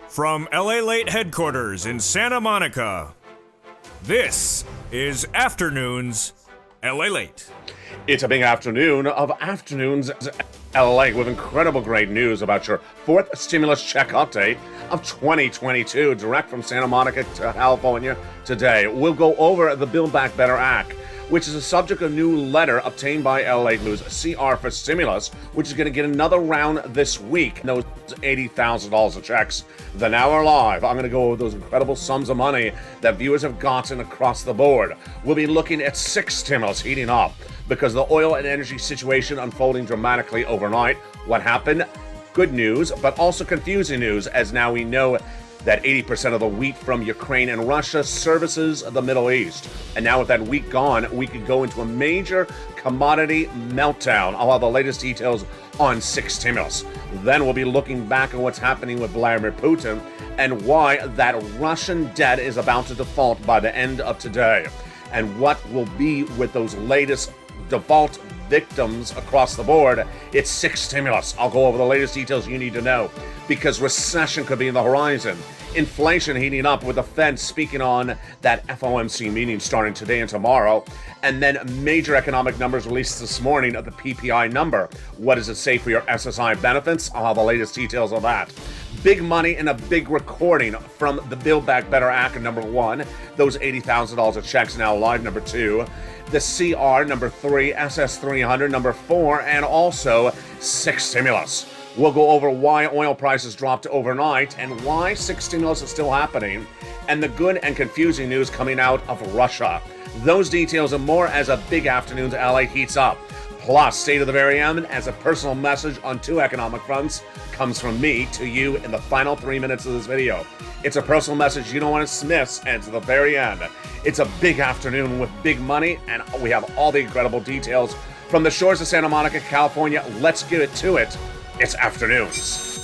From LALATE headquarters in Santa Monica, this is Afternoons LALATE. It's a big afternoon of Afternoons LA with incredible great news about your fourth stimulus check update of 2022, direct from Santa Monica to California today. We'll go over the Build Back Better Act, which is the subject of a new letter obtained by LA News CR for stimulus, which is going to get another round this week. Those $80,000 of checks that now are live. I'm going to go over those incredible sums of money that viewers have gotten across the board. We'll be looking at 6 stimulus heating up because the oil and energy situation unfolding dramatically overnight. What happened? Good news, but also confusing news, as now we know that 80% of the wheat from Ukraine and Russia services the Middle East. And now with that wheat gone, we could go into a major commodity meltdown. I'll have the latest details on 6 stimulus. Then we'll be looking back at what's happening with Vladimir Putin and why that Russian debt is about to default by the end of today. And what will be with those latest default victims across the board. It's 6 stimulus. I'll go over the latest details you need to know because recession could be in the horizon. Inflation heating up with the Fed speaking on that FOMC meeting starting today and tomorrow. And then major economic numbers released this morning of the PPI number. What does it say for your SSI benefits? I'll have the latest details of that. Big money and a big recording from the Build Back Better Act, number 1. Those $80,000 of checks now live, number 2. The CR, number 3, SS300, number 4, and also 6 stimulus. We'll go over why oil prices dropped overnight and why 6 stimulus is still happening, and the good and confusing news coming out of Russia. Those details and more as a big Afternoons LA heats up. Plus, stay to the very end as a personal message on 2 economic fronts comes from me to you in the final 3 minutes of this video. It's a personal message you don't want to miss, and to the very end. It's a big afternoon with big money, and we have all the incredible details from the shores of Santa Monica, California. Let's get it to it. It's Afternoons.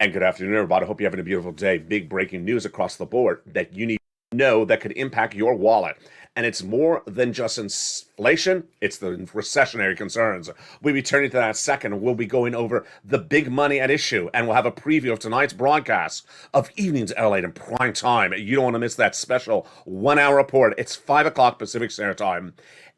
And good afternoon, everybody. I hope you're having a beautiful day. Big breaking news across the board that you need to know that could impact your wallet. And it's more than just inflation, it's the recessionary concerns. We'll be turning to that in a second. We'll be going over the big money at issue, and we'll have a preview of tonight's broadcast of Evenings LA in prime time. You don't want to miss that special 1-hour report. It's 5 o'clock Pacific Standard Time,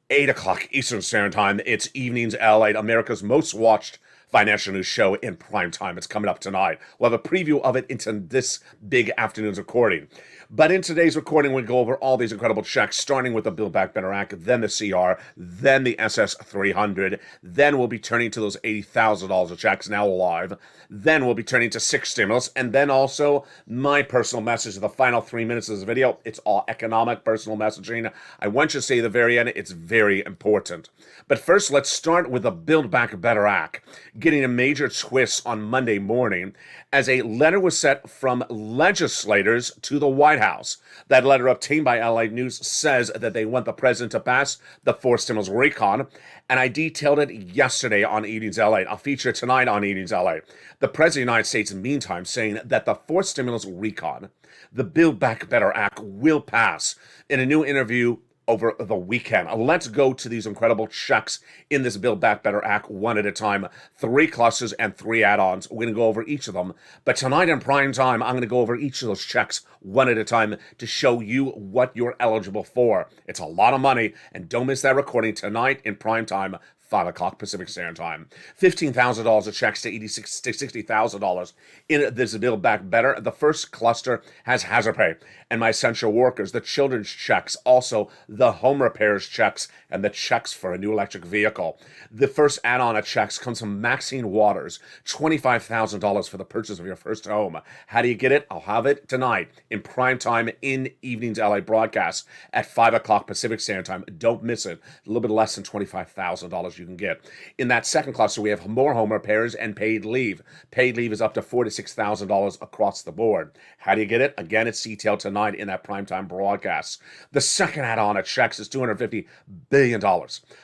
8 o'clock Eastern Standard Time. It's Evenings LA, America's most watched financial news show in prime time. It's coming up tonight. We'll have a preview of it into this big afternoon's recording. But in today's recording, we'll go over all these incredible checks, starting with the Build Back Better Act, then the CR, then the SS300. Then we'll be turning to those $80,000 of checks now live. Then we'll be turning to 6 stimulus. And then also my personal message of the final 3 minutes of this video. It's all economic personal messaging. I want you to say at the very end, it's very important. But first, let's start with the Build Back Better Act, getting a major twist on Monday morning as a letter was sent from legislators to the White House. That letter obtained by LA News says that they want the president to pass the 4 stimulus recon, and I detailed it yesterday on Evenings LA. I'll feature it tonight on Evenings LA. The president of the United States, meantime, saying that the 4th stimulus recon, the Build Back Better Act, will pass. In a new interview over the weekend. Let's go to these incredible checks in this Build Back Better Act one at a time. 3 clusters and 3 add-ons. We're going to go over each of them. But tonight in prime time, I'm going to go over each of those checks one at a time to show you what you're eligible for. It's a lot of money, and don't miss that recording tonight in prime time, 5 o'clock Pacific Standard Time. $15,000 of checks to $60,000 in this Build Back Better. The first cluster has hazard pay and my essential workers, the children's checks, also the home repairs checks, and the checks for a new electric vehicle. The first add-on of checks comes from Maxine Waters, $25,000 for the purchase of your first home. How do you get it? I'll have it tonight in prime time in Evenings LA broadcast at 5 o'clock Pacific Standard Time. Don't miss it. A little bit less than $25,000 you can get. In that second cluster, we have more home repairs and paid leave. Paid leave is up to $4,000 to $6,000 across the board. How do you get it? Again, it's detailed tonight in that primetime broadcast. The second add-on at checks is $250 billion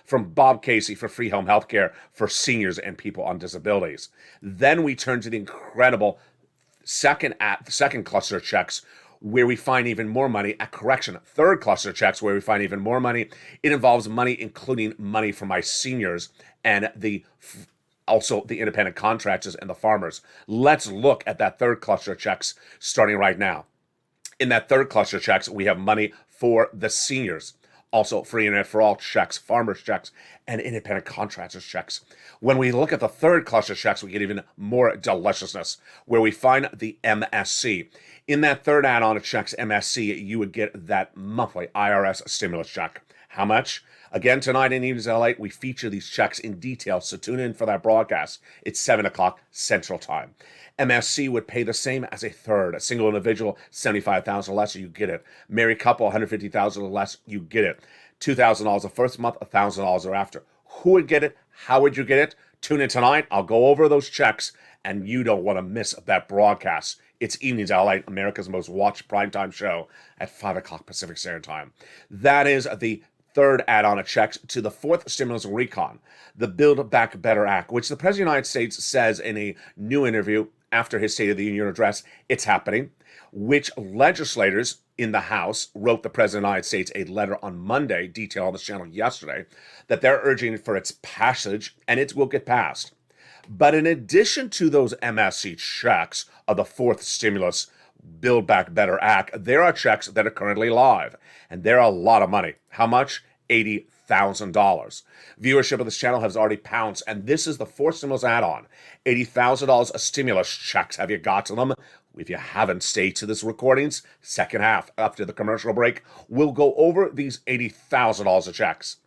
from Bob Casey for free home health care for seniors and people on disabilities. Then we turn to the incredible second cluster of checks, where we find even more money at correction. Third cluster checks, where we find even more money. It involves money, including money for my seniors and also the independent contractors and the farmers. Let's look at that third cluster checks starting right now. In that third cluster checks, we have money for the seniors. Also, free internet for all checks, farmers checks, and independent contractors checks. When we look at the third cluster checks, we get even more deliciousness, where we find the MSC. In that third add-on of checks, MSC, you would get that monthly IRS stimulus check. How much? Again, tonight in Evenings LALATE, we feature these checks in detail, so tune in for that broadcast. It's 7 o'clock Central Time. MSC would pay the same as a third. A single individual, $75,000 or less, you get it. Married couple, $150,000 or less, you get it. $2,000 the first month, $1,000 thereafter. Who would get it? How would you get it? Tune in tonight. I'll go over those checks, and you don't want to miss that broadcast. It's Evenings LALATE, America's most watched primetime show at 5 o'clock Pacific Standard Time. That is the third add-on of checks to the fourth stimulus recon, the Build Back Better Act, which the President of the United States says in a new interview after his State of the Union address, it's happening, which legislators in the House wrote the President of the United States a letter on Monday, detailed on this channel yesterday, that they're urging for its passage, and it will get passed. But in addition to those MSC checks of the fourth stimulus Build Back Better Act, there are checks that are currently live, and they're a lot of money. How much? $80,000. Viewership of this channel has already pounced, and this is the fourth stimulus add-on. $80,000 of stimulus checks. Have you got to them? If you haven't, stay to this recording's second half. After the commercial break, we'll go over these $80,000 of checks.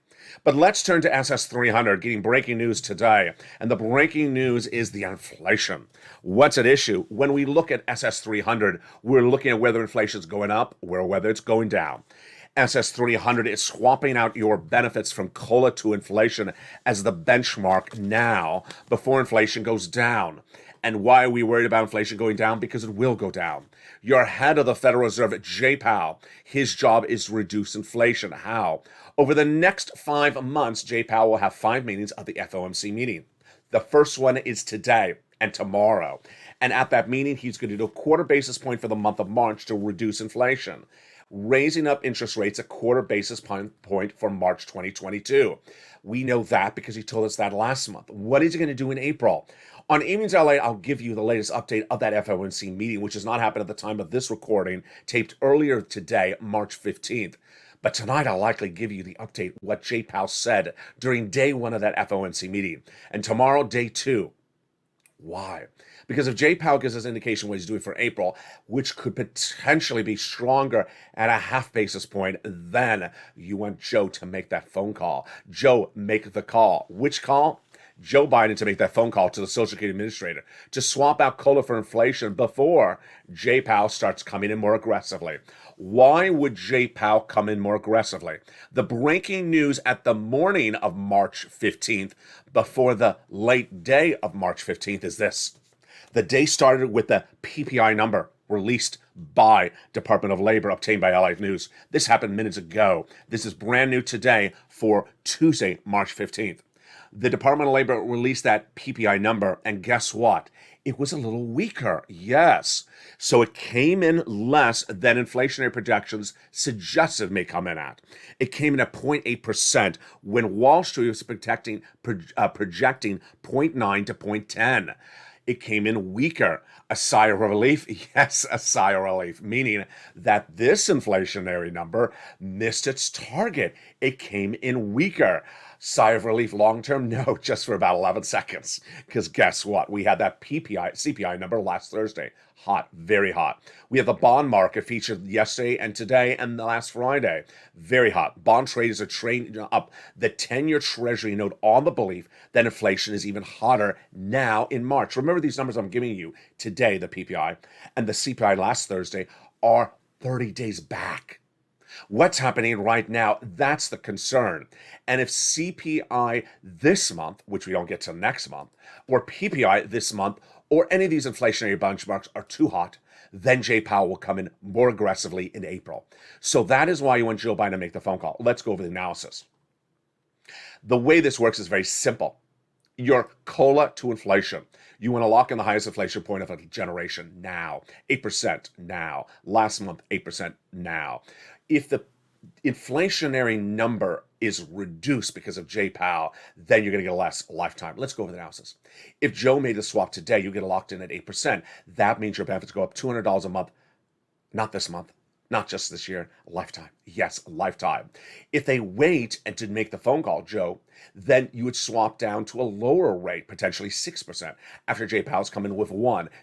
But let's turn to SS300, getting breaking news today. And the breaking news is the inflation. What's at issue? When we look at SS300, we're looking at whether inflation is going up or whether it's going down. SS300 is swapping out your benefits from COLA to inflation as the benchmark now before inflation goes down. And why are we worried about inflation going down? Because it will go down. Your head of the Federal Reserve, Jay Powell, his job is to reduce inflation. How? Over the next 5 months, Jay Powell will have 5 meetings of the FOMC meeting. The first one is today and tomorrow. And at that meeting, he's going to do a quarter basis point for the month of March to reduce inflation, raising up interest rates a quarter basis point for March 2022. We know that because he told us that last month. What is he going to do in April? On Evenings LA, I'll give you the latest update of that FOMC meeting, which has not happened at the time of this recording, taped earlier today, March 15th. But tonight, I'll likely give you the update, what Jay Powell said during day 1 of that FOMC meeting. And tomorrow, day 2. Why? Because if Jay Powell gives us indication what he's doing for April, which could potentially be stronger at a half basis point, then you want Joe to make that phone call. Joe, make the call. Which call? Joe Biden to make that phone call to the Social Security Administrator to swap out COLA for inflation before Jay Powell starts coming in more aggressively. Why would Jay Powell come in more aggressively? The breaking news at the morning of March 15th, before the late day of March 15th, is this. The day started with the PPI number released by Department of Labor, obtained by LA News. This happened minutes ago. This is brand new today for Tuesday, March 15th. The Department of Labor released that PPI number, and guess what? It was a little weaker, yes. So it came in less than inflationary projections suggested may come in at. It came in at 0.8% when Wall Street was projecting 0.9 to 0.10. It came in weaker. A sigh of relief? Yes, a sigh of relief, meaning that this inflationary number missed its target. It came in weaker. Sigh of relief long term? No, just for about 11 seconds. Because guess what? We had that CPI number last Thursday. Hot, very hot. We have the bond market featured yesterday and today and last Friday. Very hot. Bond traders are trading up the 10-year Treasury note on the belief that inflation is even hotter now in March. Remember these numbers I'm giving you today, the PPI and the CPI last Thursday, are 30 days back. What's happening right now? That's the concern. And if CPI this month, which we don't get till next month, or PPI this month, or any of these inflationary benchmarks are too hot, then Jay Powell will come in more aggressively in April. So that is why you want Joe Biden to make the phone call. Let's go over the analysis. The way this works is very simple. Your COLA to inflation. You want to lock in the highest inflation point of a generation now. 8% now. Last month, 8% now. If the inflationary number is reduced because of Jay Powell, then you're going to get less lifetime. Let's go over the analysis. If Joe made the swap today, you get locked in at 8%. That means your benefits go up $200 a month, not this month, not just this year, lifetime. Yes, lifetime. If they wait and didn't make the phone call, Joe, then you would swap down to a lower rate, potentially 6%. After Jay Powell's come in with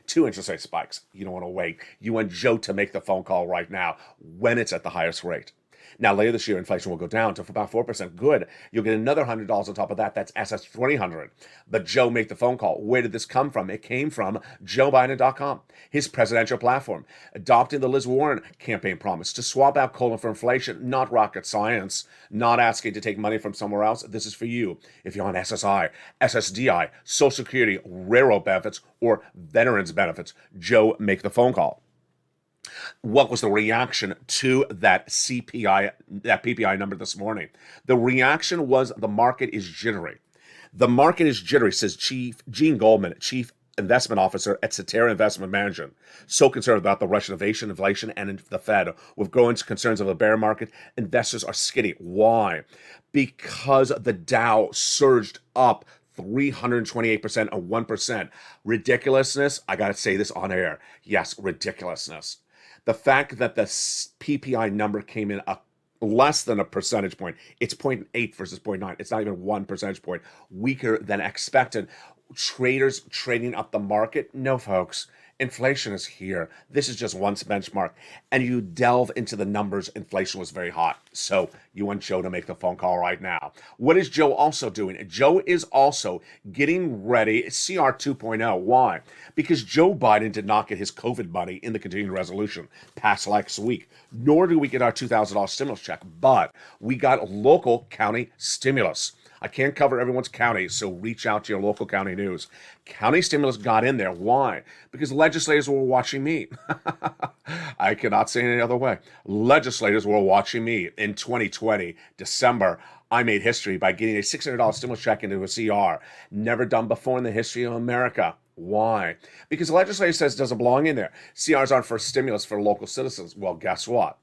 2 interest rate spikes. You don't want to wait. You want Joe to make the phone call right now when it's at the highest rate. Now, later this year, inflation will go down to about 4%. Good. You'll get another $100 on top of that. That's SS300. But Joe made the phone call. Where did this come from? It came from JoeBiden.com, his presidential platform, adopting the Liz Warren campaign promise to swap out COLA for inflation. Not rocket science, not asking to take money from somewhere else. This is for you. If you're on SSI, SSDI, Social Security, railroad benefits, or veterans benefits, Joe, make the phone call. What was the reaction to that PPI number this morning? The reaction was the market is jittery. The market is jittery, says Chief Gene Goldman, Chief Investment Officer at Cetera Investment Management. So concerned about the Russian invasion, inflation, and the Fed. With growing concerns of the bear market, investors are skitty. Why? Because the Dow surged up 328% or 1%. Ridiculousness. I got to say this on air. Yes, ridiculousness. The fact that the PPI number came in less than a percentage point, it's 0.8 versus 0.9. It's not even 1 percentage point weaker than expected. Traders trading up the market? No, folks. Inflation is here. This is just one benchmark. And you delve into the numbers, inflation was very hot. So you want Joe to make the phone call right now. What is Joe also doing? Joe is also getting ready, CR 2.0. Why? Because Joe Biden did not get his COVID money in the continuing resolution passed last week, nor do we get our $2,000 stimulus check, but we got local county stimulus. I can't cover everyone's county, so reach out to your local county news. County stimulus got in there. Why? Because legislators were watching me. I cannot say it any other way. Legislators were watching me in 2020, December. I made history by getting a $600 stimulus check into a CR. Never done before in the history of America. Why? Because the legislature says it doesn't belong in there. CRs aren't for stimulus for local citizens. Well, guess what?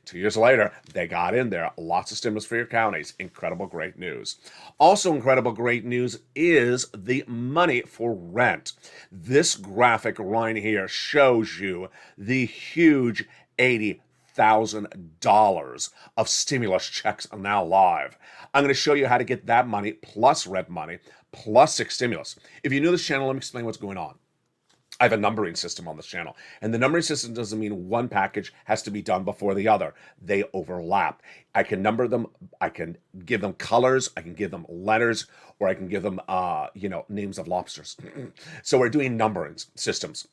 2 years later, they got in there. Lots of stimulus for your counties. Incredible, great news. Also incredible, great news is the money for rent. This graphic right here shows you the huge $80,000 of stimulus checks are now live. I'm going to show you how to get that money plus rent money plus 6 stimulus. If you're new to this channel, let me explain what's going on. I have a numbering system on this channel, and the numbering system doesn't mean one package has to be done before the other. They overlap. I can number them. I can give them colors. I can give them letters, or I can give them, names of lobsters. So we're doing numbering systems.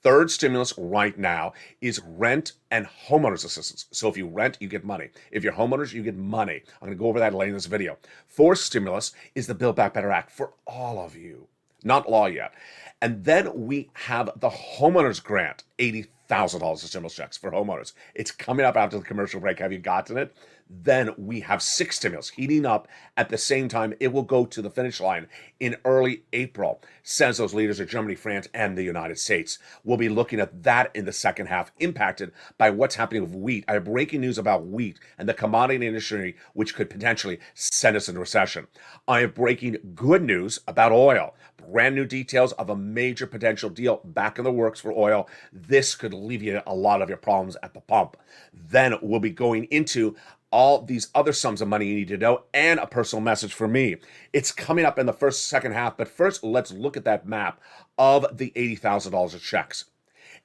Third stimulus right now is rent and homeowners assistance. So if you rent, you get money. If you're homeowners, you get money. I'm going to go over that later in this video. Fourth stimulus is the Build Back Better Act for all of you. Not law yet. And then we have the homeowners grant, $80,000 of stimulus checks for homeowners. It's coming up after the commercial break. Have you gotten it? Then we have 6 stimulus heating up at the same time. It will go to the finish line in early April, says those leaders of Germany, France, and the United States. We'll be looking at that in the second half, impacted by what's happening with wheat. I have breaking news about wheat and the commodity industry, which could potentially send us into recession. I have breaking good news about oil. Brand new details of a major potential deal back in the works for oil. This could alleviate a lot of your problems at the pump. Then we'll be going into all these other sums of money you need to know and a personal message for me. It's coming up in the second half, but first let's look at that map of the $80,000 of checks.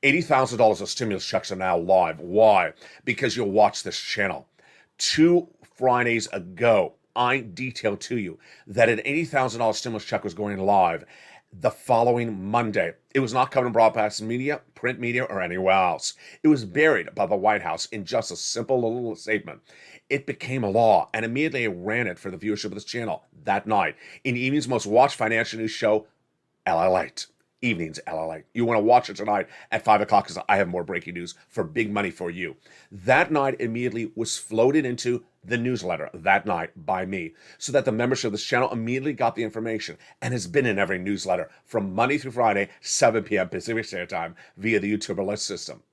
$80,000 of stimulus checks are now live. Why? Because you'll watch this channel. 2 Fridays ago, I detailed to you that an $80,000 stimulus check was going live. the following Monday. It was not covered in broadcast media, print media, or anywhere else. It was buried by the White House in just a simple little statement. It became a law, and immediately I ran it for the viewership of this channel that night. In evening's most watched financial news show, LALATE. Evenings, LALATE. You want to watch it tonight at 5 o'clock because I have more breaking news for big money for you. That night immediately was floated into the newsletter that night by me so that the membership of this channel immediately got the information and has been in every newsletter from Monday through Friday, 7 p.m. Pacific Standard Time via the YouTuber list system.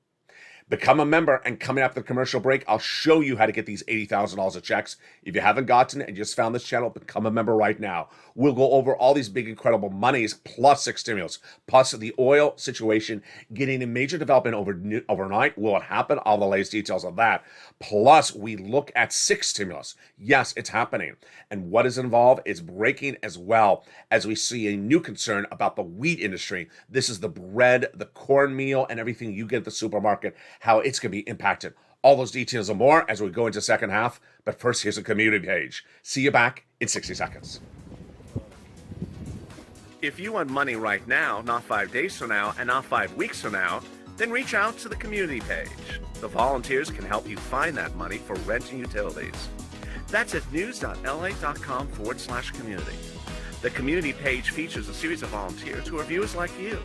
Become a member, and coming up the commercial break, I'll show you how to get these $80,000 of checks. If you haven't gotten it and just found this channel, become a member right now. We'll go over all these big, incredible monies, plus 6 stimulus, plus the oil situation, getting a major development overnight. Will it happen? All the latest details of that. Plus, we look at 6 stimulus. Yes, it's happening. And what is involved is breaking as well, as we see a new concern about the wheat industry. This is the bread, the cornmeal, and everything you get at the supermarket, how it's going to be impacted. All those details and more as we go into second half. But first, here's a community page. See you back in 60 seconds. If you want money right now, not 5 days from now, and not 5 weeks from now, then reach out to the community page. The volunteers can help you find that money for rent and utilities. That's at news.la.com/community. The community page features a series of volunteers who are viewers like you.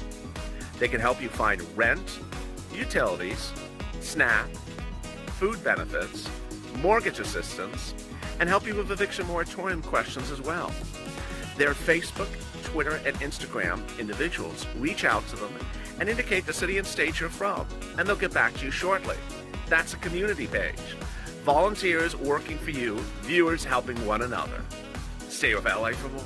They can help you find rent, utilities, SNAP, food benefits, mortgage assistance, and help you with eviction moratorium questions as well. Their Facebook, Twitter, and Instagram individuals reach out to them and indicate the city and state you're from, and they'll get back to you shortly. That's a community page. Volunteers working for you, viewers helping one another. Stay with LA for more.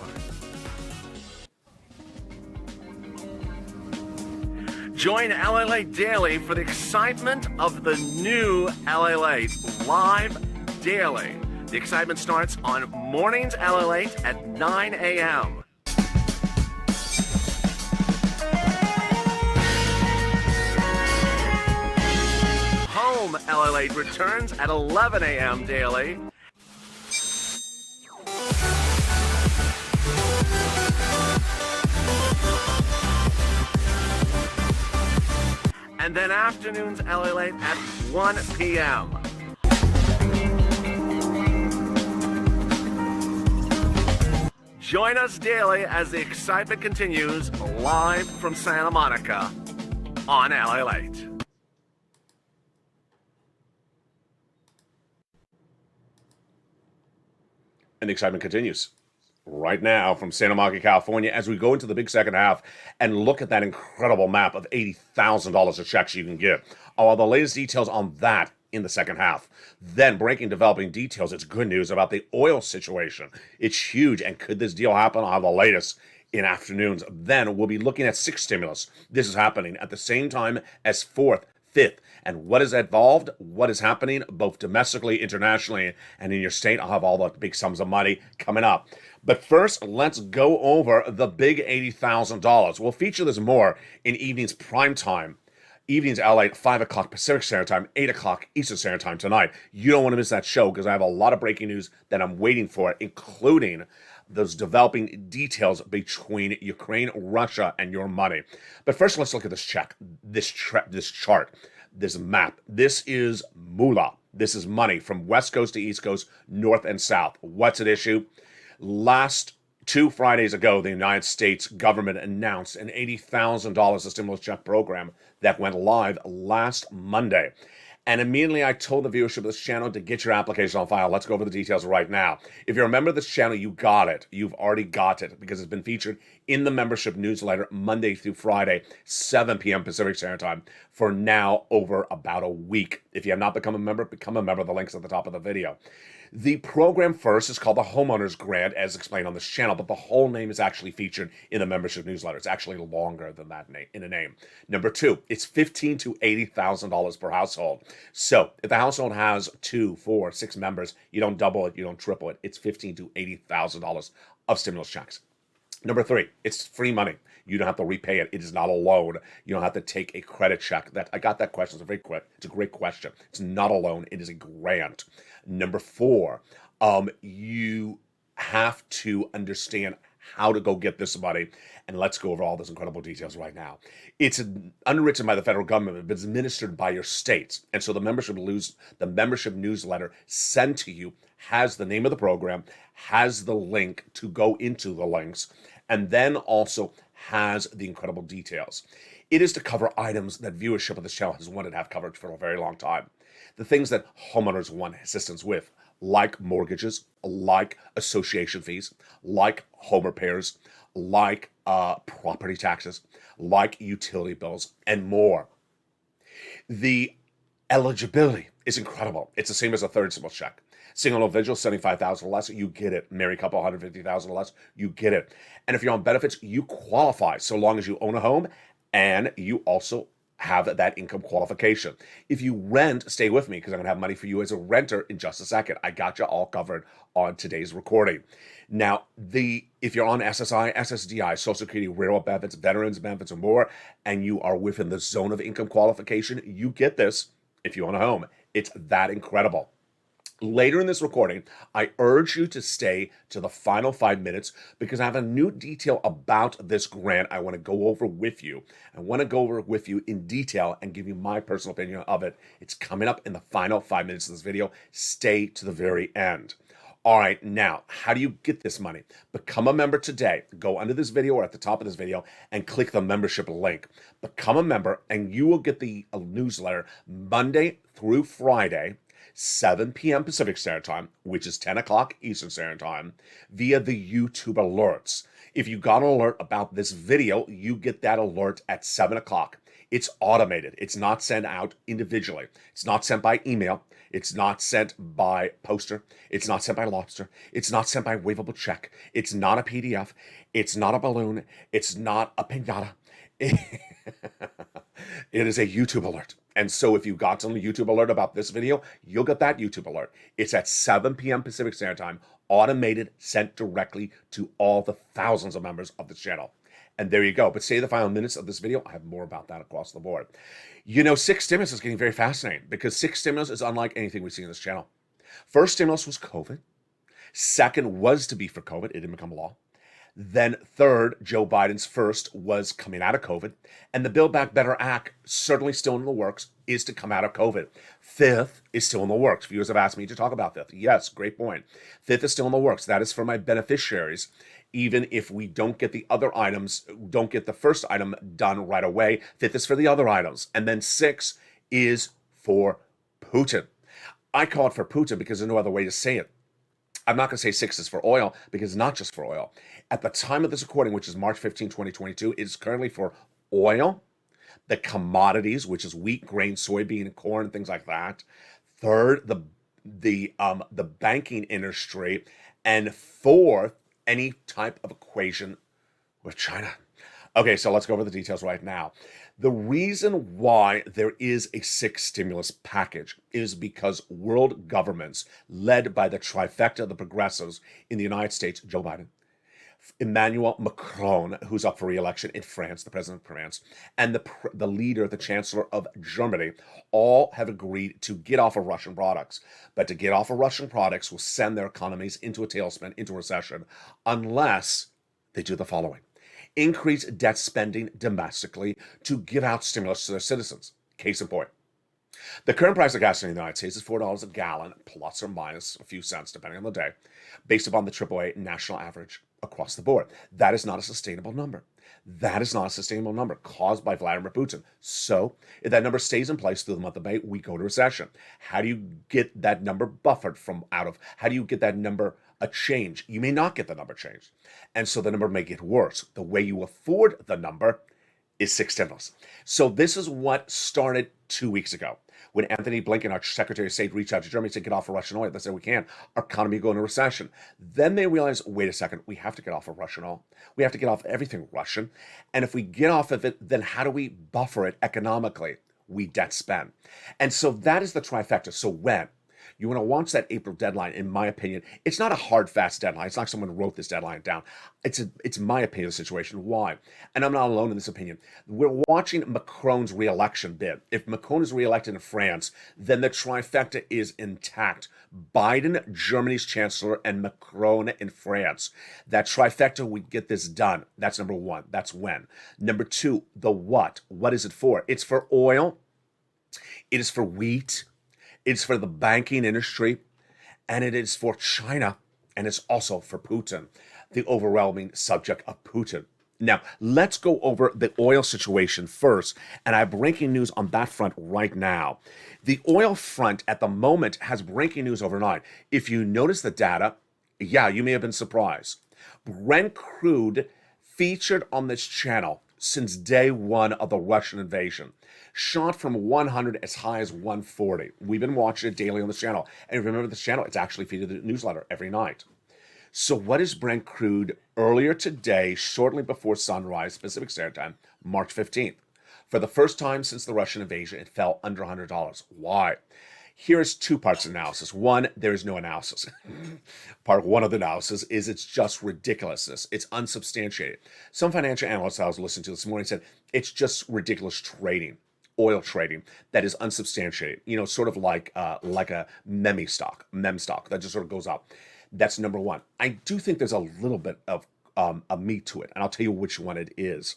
Join LALATE Daily for the excitement of the new LALATE live daily. The excitement starts on mornings LALATE at 9 a.m. Home LALATE returns at 11 a.m. daily. And then afternoons LALATE at 1 p.m. Join us daily as the excitement continues live from Santa Monica on LALATE. And the excitement continues right now from Santa Monica, California, as we go into the big second half and look at that incredible map of $80,000 of checks you can get. All the latest details on that in the second half. Then breaking developing details. It's good news about the oil situation. It's huge. And could this deal happen? I'll have the latest in afternoons. Then we'll be looking at 6 stimulus. This is happening at the same time as 4th, 5th. And what is involved? What is happening both domestically, internationally, and in your state? I'll have all the big sums of money coming up. But first, let's go over the big $80,000. We'll feature this more in evening's prime time. Evenings LA at 5 o'clock Pacific Standard Time, 8 o'clock Eastern Standard Time tonight. You don't want to miss that show because I have a lot of breaking news that I'm waiting for, including those developing details between Ukraine, Russia, and your money. But first, let's look at this check, this chart, this map. This is moolah. This is money from West Coast to East Coast, North and South. What's at issue? Last 2 Fridays ago, the United States government announced an $80,000 stimulus check program that went live last Monday. And immediately I told the viewership of this channel to get your application on file. Let's go over the details right now. If you're a member of this channel, you got it. You've already got it because it's been featured in the membership newsletter Monday through Friday, 7 p.m. Pacific Standard Time for now over about a week. If you have not become a member, become a member. The link's at the top of the video. The program first is called the Homeowners Grant, as explained on this channel, but the whole name is actually featured in the membership newsletter. It's actually longer than that in a name. Number 2, it's $15,000 to $80,000 per household. So if the household has 2, 4, 6 members, you don't double it, you don't triple it. It's $15,000 to $80,000 of stimulus checks. Number 3, it's free money. You don't have to repay it. It is not a loan. You don't have to take a credit check. I got that question. It's a great question. It's not a loan. It is a grant. Number 4, you have to understand how to go get this money. And let's go over all those incredible details right now. It's underwritten by the federal government, but it's administered by your states. And so the membership newsletter sent to you has the name of the program, has the link to go into the links, and then also has the incredible details. It is to cover items that viewership of this channel has wanted to have coverage for a very long time. The things that homeowners want assistance with, like mortgages, like association fees, like home repairs, like property taxes, like utility bills, and more. The eligibility is incredible. It's the same as a third stimulus check. Single individual, 75,000 or less, you get it. Married couple, 150,000 or less, you get it. And if you're on benefits, you qualify so long as you own a home and you also have that income qualification. If you rent, stay with me because I'm going to have money for you as a renter in just a second. I got you all covered on today's recording. Now, if you're on SSI, SSDI, Social Security, railroad benefits, veterans benefits, or more, and you are within the zone of income qualification, you get this if you own a home. It's that incredible. Later in this recording, I urge you to stay to the final 5 minutes because I have a new detail about this grant I want to go over with you. I want to go over with you in detail and give you my personal opinion of it. It's coming up in the final 5 minutes of this video. Stay to the very end. All right, now, how do you get this money? Become a member today. Go under this video or at the top of this video and click the membership link. Become a member and you will get the newsletter Monday through Friday, 7 p.m. Pacific Standard Time, which is 10 o'clock Eastern Standard Time, via the YouTube alerts. If you got an alert about this video, you get that alert at 7 o'clock. It's automated. It's not sent out individually. It's not sent by email. It's not sent by poster. It's not sent by lobster. It's not sent by waivable check. It's not a PDF. It's not a balloon. It's not a pinata. It is a YouTube alert. And so if you got some YouTube alert about this video, you'll get that YouTube alert. It's at 7 p.m. Pacific Standard Time, automated, sent directly to all the thousands of members of this channel. And there you go. But stay the final minutes of this video. I have more about that across the board. You know, six stimulus is getting very fascinating because six stimulus is unlike anything we see in this channel. First stimulus was COVID. Second was to be for COVID. It didn't become law. Then third, Joe Biden's first was coming out of COVID. And the Build Back Better Act, certainly still in the works, is to come out of COVID. Fifth is still in the works. Viewers have asked me to talk about fifth. Yes, great point. Fifth is still in the works. That is for my beneficiaries. Even if we don't get the other items, don't get the first item done right away, fifth is for the other items. And then six is for Putin. I call it for Putin because there's no other way to say it. I'm not going to say six is for oil because it's not just for oil. At the time of this recording, which is March 15, 2022, it is currently for oil, the commodities, which is wheat, grain, soybean, corn, things like that. Third, the banking industry. And fourth, any type of equation with China. Okay, so let's go over the details right now. The reason why there is a sixth stimulus package is because world governments, led by the trifecta of the progressives in the United States, Joe Biden, Emmanuel Macron, who's up for re-election in France, the president of France, and the leader, the chancellor of Germany, all have agreed to get off of Russian products. But to get off of Russian products will send their economies into a tailspin, into recession, unless they do the following. Increase debt spending domestically to give out stimulus to their citizens. Case in point. The current price of gasoline in the United States is $4 a gallon, plus or minus a few cents, depending on the day, based upon the AAA national average across the board. That is not a sustainable number. That is not a sustainable number caused by Vladimir Putin. So if that number stays in place through the month of May, we go to recession. How do you get that number buffered from out of? How do you get that number a change? You may not get the number changed. And so the number may get worse. The way you afford the number is six stimulus. So this is what started 2 weeks ago when Anthony Blinken, our Secretary of State, reached out to Germany and said, get off of Russian oil. They said, we can't. Our economy will go into recession. Then they realized, wait a second, we have to get off of Russian oil. We have to get off everything Russian. And if we get off of it, then how do we buffer it economically? We debt spend. And so that is the trifecta. So when You want to watch that April deadline, in my opinion. It's not a hard, fast deadline. It's not like someone wrote this deadline down. It's my opinion of the situation. Why? And I'm not alone in this opinion. We're watching Macron's re-election bid. If Macron is re-elected in France, then the trifecta is intact. Biden, Germany's chancellor, and Macron in France. That trifecta would get this done. That's number one. That's when. Number two, the what. What is it for? It's for oil. It is for wheat. It's for the banking industry. And it is for China. And it's also for Putin, the overwhelming subject of Putin. Now, let's go over the oil situation first. And I have breaking news on that front right now. The oil front at the moment has breaking news overnight. If you notice the data, yeah, you may have been surprised. Brent crude featured on this channel since day one of the Russian invasion. Shot from 100 as high as 140. We've been watching it daily on this channel. And remember this channel, it's actually featured in the newsletter every night. So what is Brent crude earlier today, shortly before sunrise, Pacific Standard Time, March 15th? For the first time since the Russian invasion, it fell under $100. Why? Here's two parts of analysis. One, there is no analysis. Part one of the analysis is it's just ridiculousness. It's unsubstantiated. Some financial analysts I was listening to this morning said it's just ridiculous trading, oil trading that is unsubstantiated. You know, sort of like a meme stock that just sort of goes up. That's number one. I do think there's a little bit of a meat to it, and I'll tell you which one it is.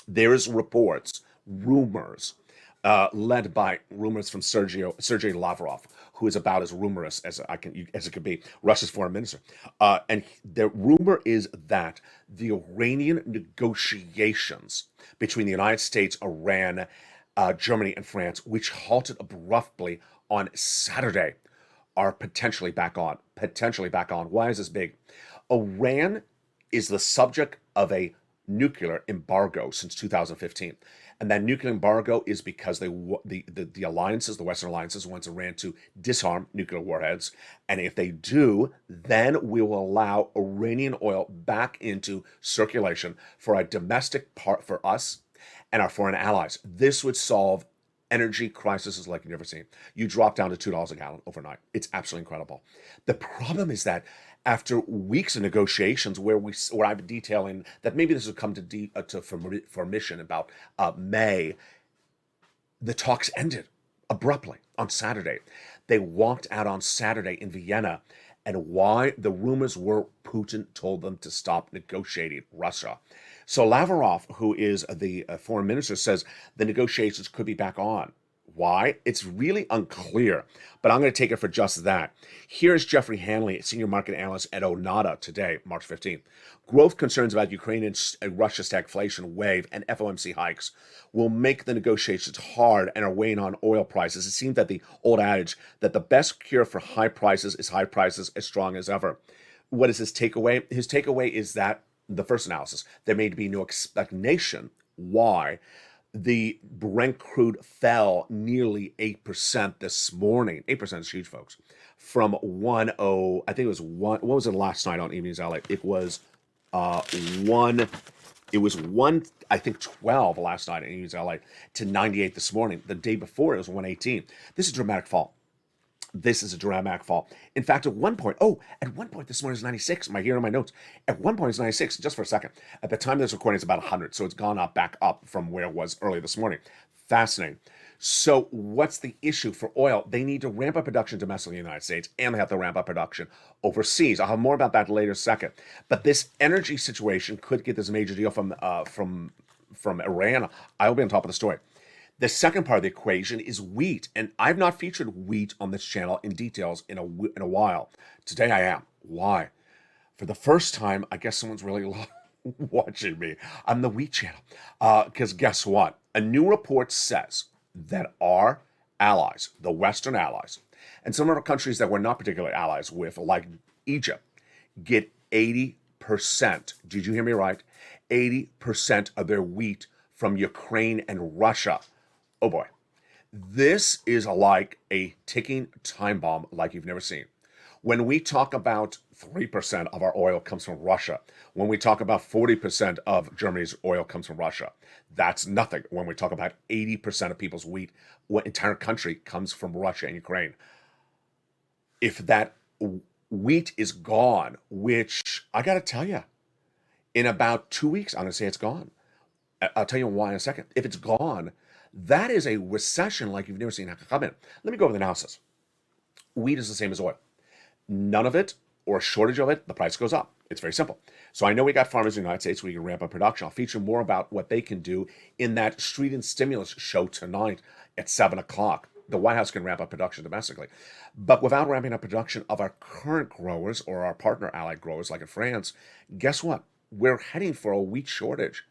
There's reports, rumors, led by rumors from Sergei Lavrov, who is about as rumorous as it could be, Russia's foreign minister. And the rumor is that the Iranian negotiations between the United States, Iran, Germany, and France, which halted abruptly on Saturday, are potentially back on. Why is this big? Iran is the subject of a nuclear embargo since 2015. And that nuclear embargo is because the alliances, the Western alliances, want Iran to disarm nuclear warheads. And if they do, then we will allow Iranian oil back into circulation for a domestic part for us and our foreign allies. This would solve energy crises like you've never seen. You drop down to $2 a gallon overnight. It's absolutely incredible. The problem is that after weeks of negotiations, where I've been detailing that maybe this would come to fruition about May, the talks ended abruptly on Saturday. They walked out on Saturday in Vienna, and why? The rumors were Putin told them to stop negotiating Russia. So Lavrov, who is the foreign minister, says the negotiations could be back on. Why? It's really unclear, but I'm going to take it for just that. Here's Jeffrey Hanley, senior market analyst at Onada today, March 15th. Growth concerns about Ukraine and Russia stagflation wave and FOMC hikes will make the negotiations hard and are weighing on oil prices. It seems that the old adage that the best cure for high prices is high prices as strong as ever. What is his takeaway? His takeaway is that the first analysis, there may be no explanation why the Brent crude fell nearly 8% this morning. 8% is huge, folks. From 10, I think it was what was it last night on Evenings LA? It was one, I think 12 last night on Evenings LA to 98 this morning. The day before it was 118. This is a dramatic fall. In fact, at one point this morning is 96. Am I here in my notes? At one point it's 96, just for a second. At the time of this recording, it's about 100. So it's gone back up from where it was early this morning. Fascinating. So what's the issue for oil? They need to ramp up production domestically in the United States, and they have to ramp up production overseas. I'll have more about that later second. But this energy situation could get this major deal from Iran. I'll be on top of the story. The second part of the equation is wheat, and I've not featured wheat on this channel in details in a while. Today I am. Why? For the first time, I guess someone's really watching me on the wheat channel. Because guess what? A new report says that our allies, the Western allies, and some other countries that we're not particularly allies with, like Egypt, get 80%. Did you hear me right? 80% of their wheat from Ukraine and Russia. Oh boy, this is like a ticking time bomb like you've never seen. When we talk about 3% of our oil comes from Russia, when we talk about 40% of Germany's oil comes from Russia, that's nothing. When we talk about 80% of people's wheat, what entire country comes from Russia and Ukraine. if that wheat is gone, which I got to tell you, in about 2 weeks, I'm going to say it's gone. I'll tell you why in a second. If it's gone, that is a recession like you've never seen come in. Let me go over the analysis. Wheat is the same as oil. None of it or a shortage of it, the price goes up. It's very simple. So I know we got farmers in the United States, we can ramp up production. I'll feature more about what they can do in that Street and Stimulus show tonight at 7 o'clock. The White House can ramp up production domestically. But without ramping up production of our current growers or our partner allied growers like in France, guess what? We're heading for a wheat shortage.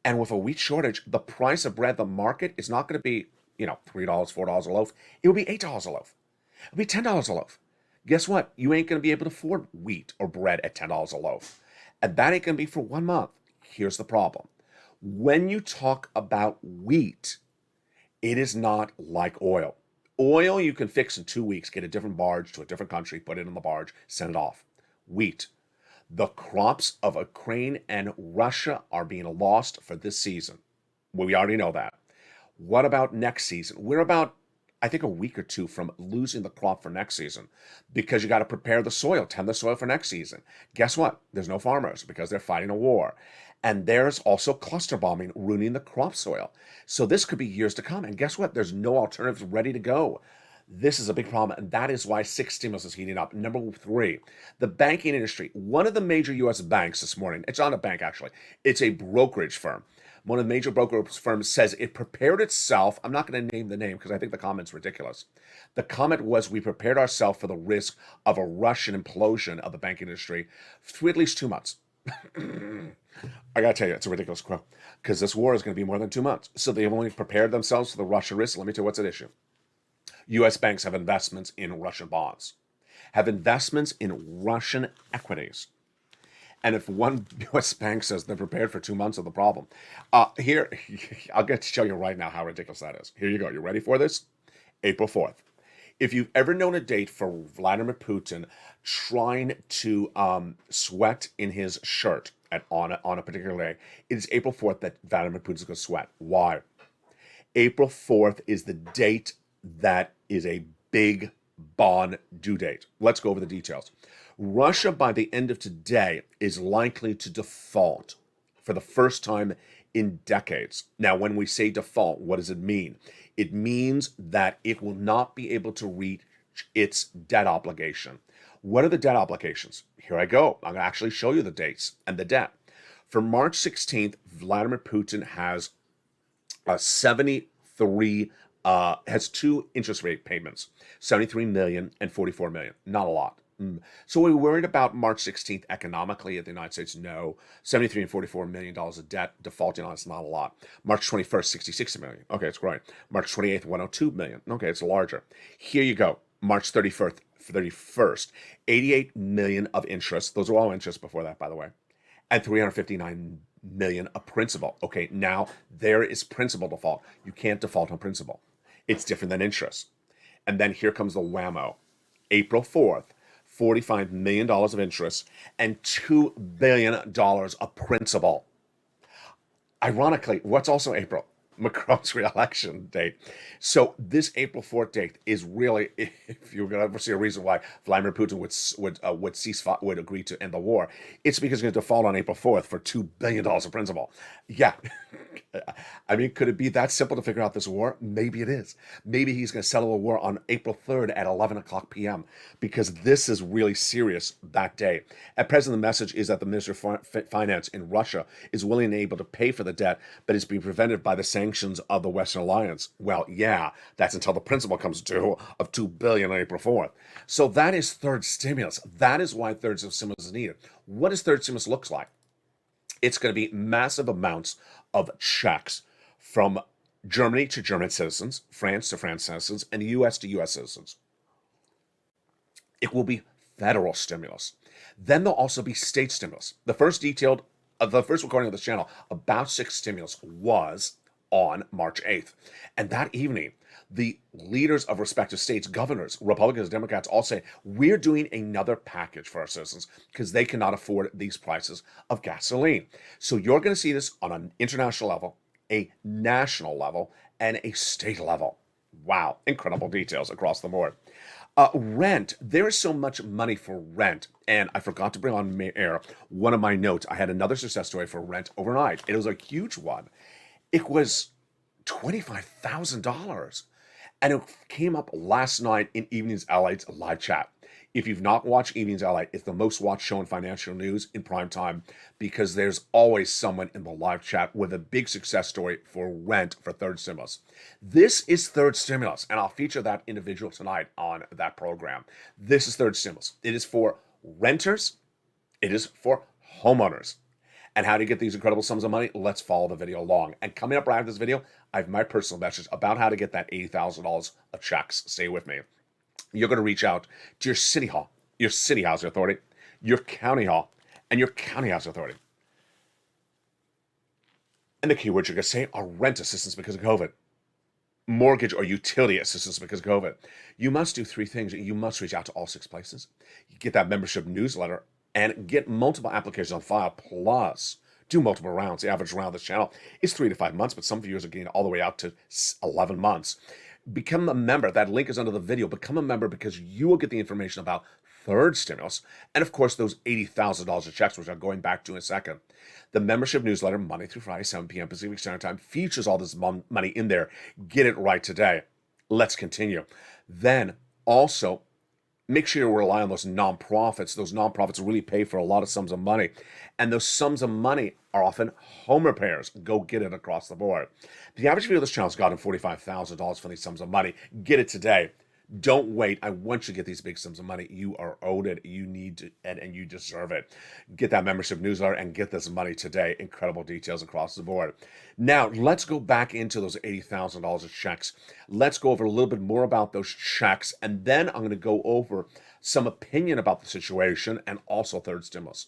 And with a wheat shortage, the price of bread, the market is not going to be, $3, $4 a loaf. It will be $8 a loaf. It'll be $10 a loaf. Guess what? You ain't going to be able to afford wheat or bread at $10 a loaf. And that ain't going to be for 1 month. Here's the problem. When you talk about wheat, it is not like oil. Oil you can fix in 2 weeks, get a different barge to a different country, put it in the barge, send it off. Wheat. The crops of Ukraine and Russia are being lost for this season. Well, we already know that. What about next season? We're about, I think, a week or two from losing the crop for next season because you got to prepare the soil, tend the soil for next season. Guess what? There's no farmers because they're fighting a war. And there's also cluster bombing ruining the crop soil. So this could be years to come. And guess what? There's no alternatives ready to go. This is a big problem, and that is why 6 stimulus is heating up. Number 3, the banking industry. One of the major U.S. banks this morning, it's not a bank actually, it's a brokerage firm. One of the major brokerage firms says it prepared itself. I'm not going to name the name because I think the comment's ridiculous. The comment was, we prepared ourselves for the risk of a Russian implosion of the banking industry for at least 2 months. I got to tell you, it's a ridiculous quote because this war is going to be more than 2 months. So they've only prepared themselves for the Russia risk. Let me tell you what's at issue. U.S. banks have investments in Russian bonds, have investments in Russian equities. And if one U.S. bank says they're prepared for 2 months of the problem, here, I'll get to show you right now how ridiculous that is. Here you go. You ready for this? April 4th. If you've ever known a date for Vladimir Putin trying to sweat in his shirt on a particular day, it is April 4th that Vladimir Putin's going to sweat. Why? April 4th is the date that is a big bond due date. Let's go over the details. Russia, by the end of today, is likely to default for the first time in decades. Now, when we say default, what does it mean? It means that it will not be able to reach its debt obligation. What are the debt obligations? Here I go. I'm going to actually show you the dates and the debt. For March 16th, Vladimir Putin has 73 has 2 interest rate payments, 73 million and 44 million. Not a lot. So we're worried about March 16th economically at the United States? No. 73 and 44 million dollars of debt defaulting on it's not a lot. March 21st, 66 million. Okay, it's great. March 28th, 102 million. Okay, it's larger. Here you go. March 31st, 88 million of interest. Those are all interest before that, by the way. And 359 million of principal. Okay, now there is principal default. You can't default on principal. It's different than interest. And then here comes the whammo. April 4th, $45 million of interest and $2 billion of principal. Ironically, what's also April? Macron's re-election date. So this April 4th date is really, if you're going to ever see a reason why Vladimir Putin would agree to end the war, it's because he's going to default on April 4th for $2 billion of principal. Yeah. I mean, could it be that simple to figure out this war? Maybe it is. Maybe he's going to settle the war on April 3rd at 11 o'clock p.m. because this is really serious that day. At present, the message is that the Minister of Finance in Russia is willing and able to pay for the debt, but it's being prevented by the sanctions of the Western Alliance. Well, yeah, that's until the principal comes due of $2 billion on April 4th. So that is third stimulus. That is why third stimulus is needed. What does third stimulus look like? It's going to be massive amounts of checks from Germany to German citizens, France to France citizens, and the U.S. to U.S. citizens. It will be federal stimulus. Then there'll also be state stimulus. The first recording of this channel about 6 stimulus was on March 8th. And that evening, the leaders of respective states, governors, Republicans, Democrats, all say, we're doing another package for our citizens because they cannot afford these prices of gasoline. So you're going to see this on an international level, a national level, and a state level. Wow, incredible details across the board. Rent. There is so much money for rent. And I forgot to bring on air one of my notes. I had another success story for rent overnight. It was a huge one. It was $25,000. And it came up last night in Evenings LA's live chat. If you've not watched Evenings LA, it's the most watched show in financial news in prime time because there's always someone in the live chat with a big success story for rent for third stimulus. This is third stimulus, and I'll feature that individual tonight on that program. This is third stimulus. It is for renters. It is for homeowners. And how to get these incredible sums of money, let's follow the video along. And coming up right after this video, I have my personal message about how to get that $80,000 of checks. Stay with me. You're going to reach out to your city hall, your city housing authority, your county hall, and your county housing authority. And the keywords you're going to say are rent assistance because of COVID, mortgage or utility assistance because of COVID. You must do three things. You must reach out to all six places. You get that membership newsletter and get multiple applications on file, plus do multiple rounds. The average round of this channel is 3 to 5 months, but some viewers are getting all the way out to 11 months. Become a member. That link is under the video. Become a member because you will get the information about third stimulus and, of course, those $80,000 of checks, which I'm going back to in a second. The membership newsletter, Monday through Friday, 7 p.m. Pacific Standard Time, features all this money in there. Get it right today. Let's continue. Then also, make sure you rely on those nonprofits. Those nonprofits really pay for a lot of sums of money. And those sums of money are often home repairs. Go get it across the board. The average viewer of this channel has gotten $45,000 for these sums of money. Get it today. Don't wait. I want you to get these big sums of money. You are owed it. You need to, and you deserve it. Get that membership newsletter and get this money today. Incredible details across the board. Now, let's go back into those $80,000 of checks. Let's go over a little bit more about those checks, and then I'm going to go over some opinion about the situation and also third stimulus.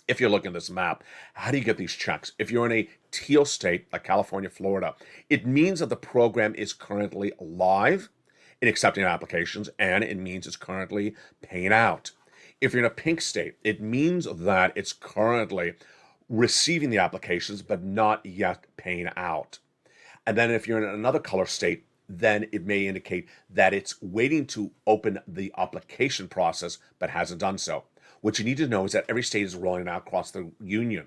If you're looking at this map, how do you get these checks? If you're in a teal state like California, Florida, it means that the program is currently live in accepting applications, and it means it's currently paying out. If you're in a pink state, it means that it's currently receiving the applications, but not yet paying out. And then if you're in another color state, then it may indicate that it's waiting to open the application process, but hasn't done so. What you need to know is that every state is rolling out across the union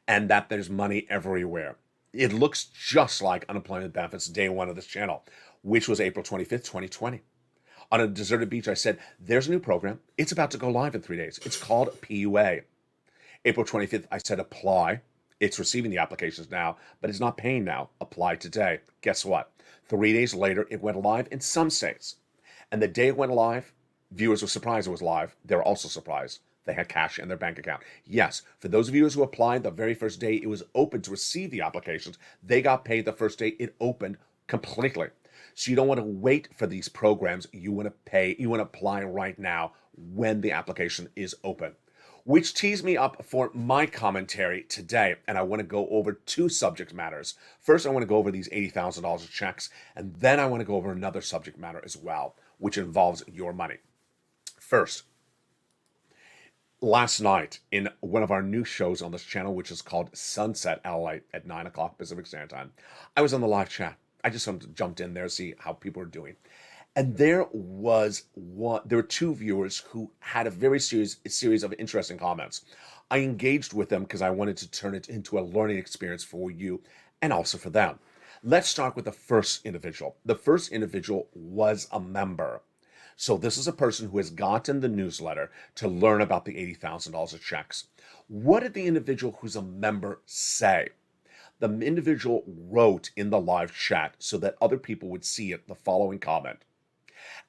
and that there's money everywhere. It looks just like unemployment benefits day one of this channel, which was April 25th, 2020. On a deserted beach, I said, there's a new program. It's about to go live in 3 days. It's called PUA. April 25th, I said, apply. It's receiving the applications now, but it's not paying now. Apply today. Guess what? 3 days later, it went live in some states. And the day it went live, viewers were surprised it was live. They were also surprised they had cash in their bank account. Yes, for those viewers who applied the very first day it was open to receive the applications, they got paid the first day it opened completely. So you don't want to wait for these programs. You want to pay, you want to apply right now when the application is open. Which tees me up for my commentary today. And I want to go over two subject matters. First, I want to go over these $80,000 of checks. And then I want to go over another subject matter as well, which involves your money. First, last night in one of our new shows on this channel, which is called Sunset LA at 9 o'clock Pacific Standard Time, I was on the live chat. I just jumped in there to see how people were doing. And there were two viewers who had a very series of interesting comments. I engaged with them because I wanted to turn it into a learning experience for you and also for them. Let's start with the first individual. The first individual was a member. So this is a person who has gotten the newsletter to learn about the $80,000 of checks. What did the individual who's a member say? The individual wrote in the live chat so that other people would see it the following comment.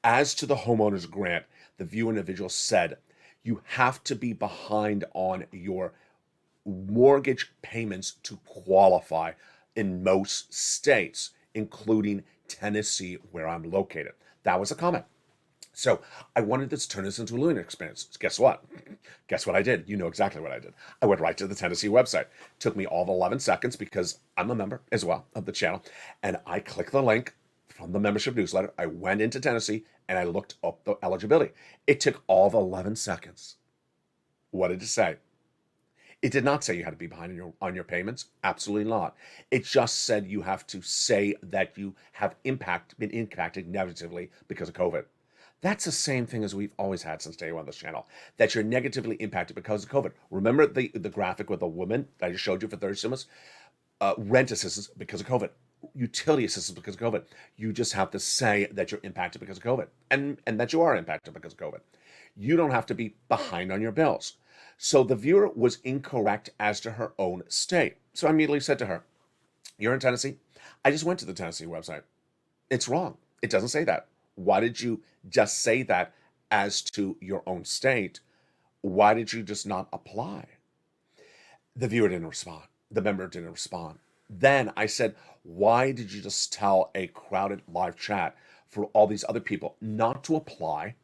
As to the homeowner's grant, the viewer individual said, you have to be behind on your mortgage payments to qualify in most states, including Tennessee, where I'm located. That was a comment. So I wanted to turn this into a learning experience. Guess what? Guess what I did? You know exactly what I did. I went right to the Tennessee website. Took me all of 11 seconds because I'm a member as well of the channel. And I clicked the link from the membership newsletter. I went into Tennessee and I looked up the eligibility. It took all of 11 seconds. What did it say? It did not say you had to be behind on your payments. Absolutely not. It just said you have to say that you have been impacted negatively because of COVID. That's the same thing as we've always had since day one on this channel, that you're negatively impacted because of COVID. Remember the graphic with the woman that I just showed you for 30 stimulus? Rent assistance because of COVID, utility assistance because of COVID. You just have to say that you're impacted because of COVID and that you are impacted because of COVID. You don't have to be behind on your bills. So the viewer was incorrect as to her own state. So I immediately said to her, "You're in Tennessee?" I just went to the Tennessee website. It's wrong. It doesn't say that. Why did you just say that as to your own state? Why did you just not apply? The viewer didn't respond. The member didn't respond. Then I said, why did you just tell a crowded live chat for all these other people not to apply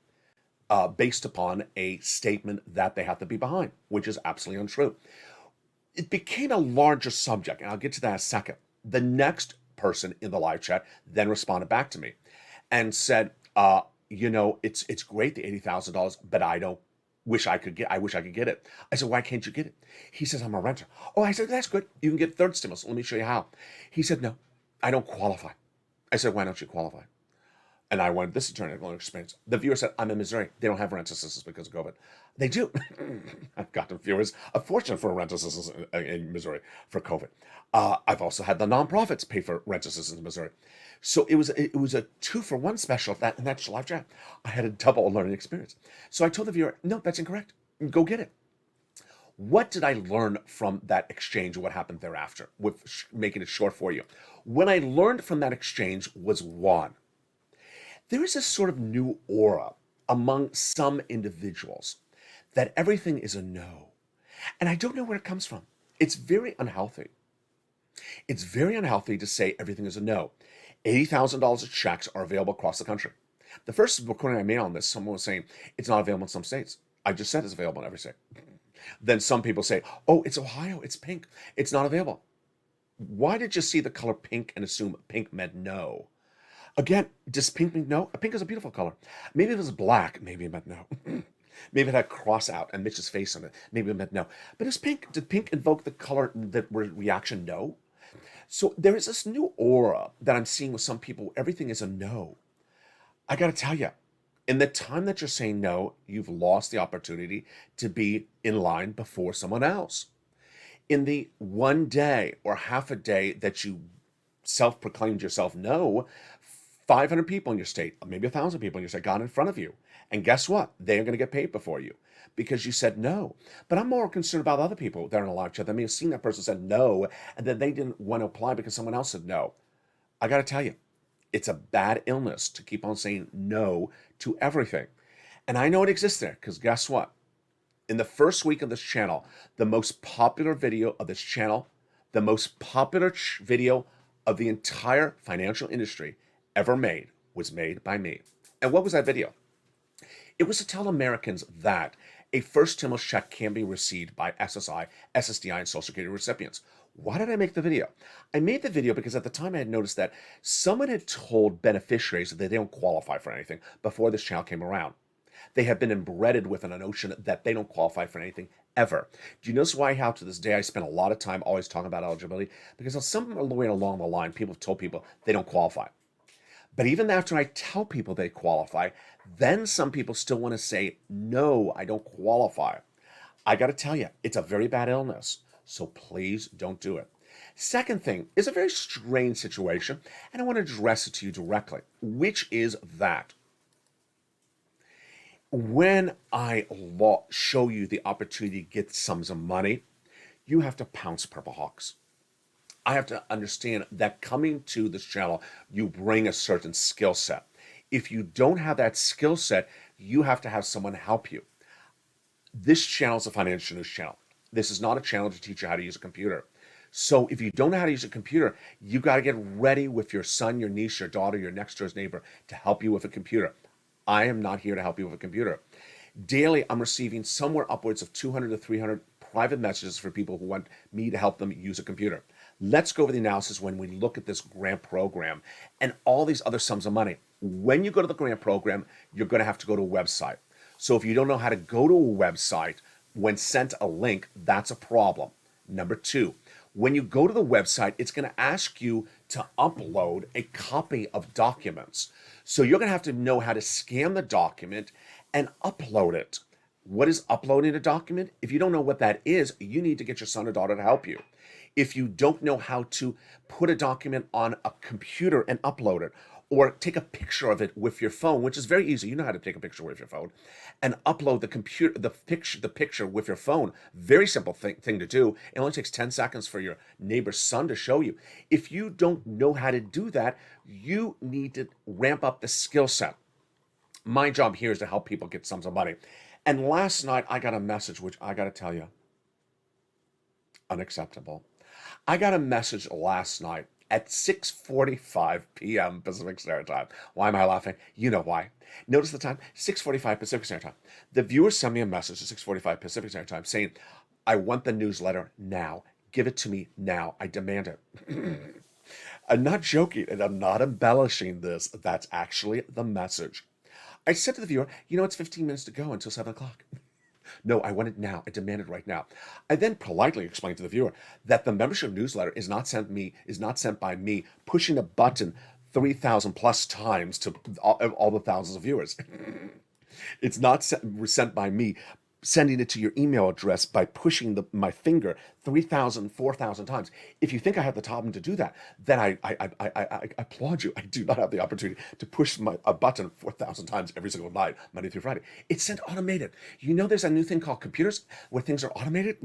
based upon a statement that they have to be behind, which is absolutely untrue? It became a larger subject, and I'll get to that in a second. The next person in the live chat then responded back to me and said, it's great, the $80,000, but I wish I could get it. I said, why can't you get it? He says, I'm a renter. Oh, I said, that's good. You can get third stimulus. Let me show you how. He said, no, I don't qualify. I said, why don't you qualify? And I went, this attorney, I've long experience. The viewer said, I'm in Missouri. They don't have rent assistance because of COVID. They do. I've gotten viewers a fortune for rent assistance in Missouri for COVID. I've also had the nonprofits pay for rent assistance in Missouri. So it was a 2-for-1 special in that live chat. I had a double learning experience. So I told the viewer, no, that's incorrect. Go get it. What did I learn from that exchange or what happened thereafter, with making it short for you? What I learned from that exchange was one. There is a sort of new aura among some individuals that everything is a no. And I don't know where it comes from. It's very unhealthy. It's very unhealthy to say everything is a no. $80,000 of checks are available across the country. The first recording I made on this, someone was saying it's not available in some states. I just said it's available in every state. Then some people say, oh, it's Ohio, it's pink, it's not available. Why did you see the color pink and assume pink meant no? Again, does pink mean no? Pink is a beautiful color. Maybe if it was black, maybe it meant no. Maybe it had cross out and Mitch's face on it. Maybe it meant no. But it's pink. Did pink invoke the color that reaction no? So there is this new aura that I'm seeing with some people. Everything is a no. I got to tell you, in the time that you're saying no, you've lost the opportunity to be in line before someone else. In the one day or half a day that you self-proclaimed yourself no, 500 people in your state, maybe 1,000 people in your state got in front of you. And guess what? They are going to get paid before you because you said no. But I'm more concerned about other people that are in a live chat that may have seen that person said no, and then they didn't want to apply because someone else said no. I got to tell you, it's a bad illness to keep on saying no to everything. And I know it exists there because guess what? In the first week of this channel, the most popular video of this channel, the most popular video of the entire financial industry ever made was made by me. And what was that video? It was to tell Americans that a first stimulus check can be received by SSI, SSDI, and Social Security recipients. Why did I make the video? I made the video because at the time I had noticed that someone had told beneficiaries that they don't qualify for anything before this channel came around. They have been embedded with a notion that they don't qualify for anything ever. Do you notice why how to this day I spend a lot of time always talking about eligibility? Because somewhere along the line, people have told people they don't qualify. But even after I tell people they qualify, then some people still want to say, no, I don't qualify. I got to tell you, it's a very bad illness. So please don't do it. Second thing is a very strange situation, and I want to address it to you directly, which is that when I show you the opportunity to get sums of money, you have to pounce Purple Hawks. I have to understand that coming to this channel, you bring a certain skill set. If you don't have that skill set, you have to have someone help you. This channel is a financial news channel. This is not a channel to teach you how to use a computer. So if you don't know how to use a computer, you got to get ready with your son, your niece, your daughter, your next door's neighbor to help you with a computer. I am not here to help you with a computer. Daily, I'm receiving somewhere upwards of 200 to 300 private messages for people who want me to help them use a computer. Let's go over the analysis when we look at this grant program and all these other sums of money. When you go to the grant program, you're going to have to go to a website. So if you don't know how to go to a website when sent a link, that's a problem. Number two, When you go to the website, it's going to ask you to upload a copy of documents. So you're going to have to know how to scan the document and upload it. What is uploading a document? If you don't know what that is, you need to get your son or daughter to help you. If you don't know how to put a document on a computer and upload it, or take a picture of it with your phone, which is very easy. You know how to take a picture with your phone and upload the picture with your phone. Very simple thing to do. It only takes 10 seconds for your neighbor's son to show you. If you don't know how to do that, you need to ramp up the skill set. My job here is to help people get sums of money. And last night I got a message, which I got to tell you, unacceptable. I got a message last night at 6:45 p.m. Pacific Standard Time. Why am I laughing? You know why. Notice the time, 6:45 Pacific Standard Time. The viewer sent me a message at 6:45 Pacific Standard Time saying, I want the newsletter now. Give it to me now. I demand it. I'm not joking, and I'm not embellishing this. That's actually the message. I said to the viewer, it's 15 minutes to go until 7 o'clock. No, I want it now. I demand it right now. I then politely explained to the viewer that the membership newsletter is not sent by me pushing a button 3,000 plus times to all the thousands of viewers. It's not sent by me sending it to your email address by pushing my finger 3,000, 4,000 times. If you think I have the time to do that, then I applaud you. I do not have the opportunity to push a button 4,000 times every single night, Monday through Friday. It's sent automated. There's a new thing called computers where things are automated.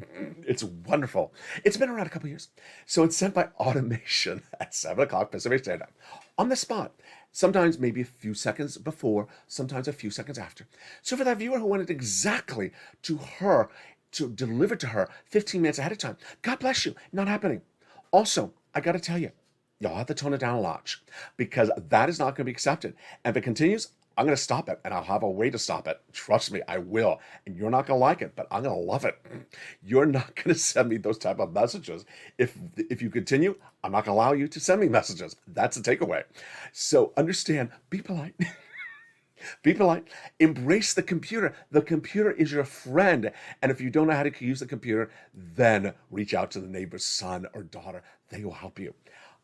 It's wonderful. It's been around a couple years. So it's sent by automation at 7 o'clock Pacific Standard Time, on the spot. Sometimes maybe a few seconds before, sometimes a few seconds after. So for that viewer who wanted exactly to deliver to her 15 minutes ahead of time, God bless you, not happening. Also, I got to tell you, y'all have to tone it down a notch because that is not going to be accepted. And if it continues, I'm going to stop it, and I'll have a way to stop it. Trust me, I will. And you're not going to like it, but I'm going to love it. You're not going to send me those type of messages. If you continue, I'm not going to allow you to send me messages. That's the takeaway. So understand, be polite. Be polite. Embrace the computer. The computer is your friend. And if you don't know how to use the computer, then reach out to the neighbor's son or daughter. They will help you.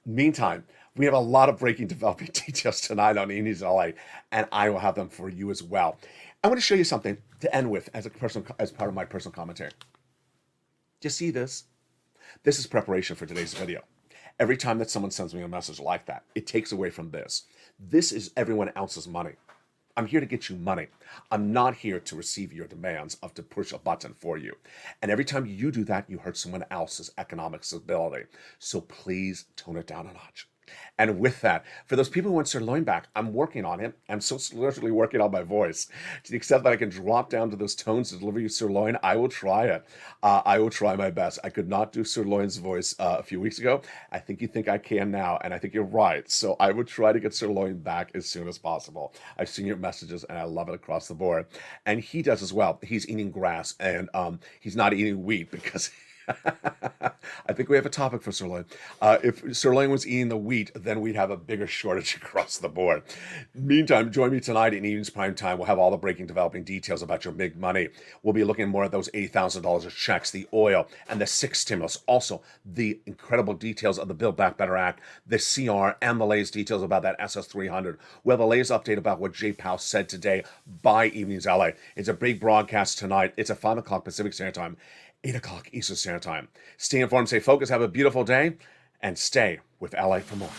Meantime, we have a lot of breaking developing details tonight on E-News LA, and I will have them for you as well. I want to show you something to end with as part of my personal commentary. Do you see this? This is preparation for today's video. Every time that someone sends me a message like that, it takes away from this. This is everyone else's money. I'm here to get you money. I'm not here to receive your demands to push a button for you. And every time you do that, you hurt someone else's economic stability. So please tone it down a notch. And with that, for those people who want sirloin back, I'm working on it. I'm so literally working on my voice. To the extent that I can drop down to those tones to deliver you sirloin, I will try it. I will try my best. I could not do sirloin's voice a few weeks ago. I think you think I can now, and I think you're right. So I would try to get sirloin back as soon as possible. I've seen your messages, and I love it across the board. And he does as well. He's eating grass, and he's not eating wheat because... I think we have a topic for sirloin. If sirloin was eating the wheat, then we'd have a bigger shortage across the board. Meantime, join me tonight in Evening's Prime Time. We'll have all the breaking developing details about your big money. We'll be looking more at those $80,000 of checks, the oil, and the 6 stimulus. Also, the incredible details of the Build Back Better Act, the CR, and the latest details about that SS300. We'll have the latest update about what Jay Powell said today by Evenings LA. It's a big broadcast tonight. It's at 5 o'clock Pacific Standard Time. 8 o'clock Eastern Standard Time. Stay informed, stay focused, have a beautiful day, and stay with LA for more.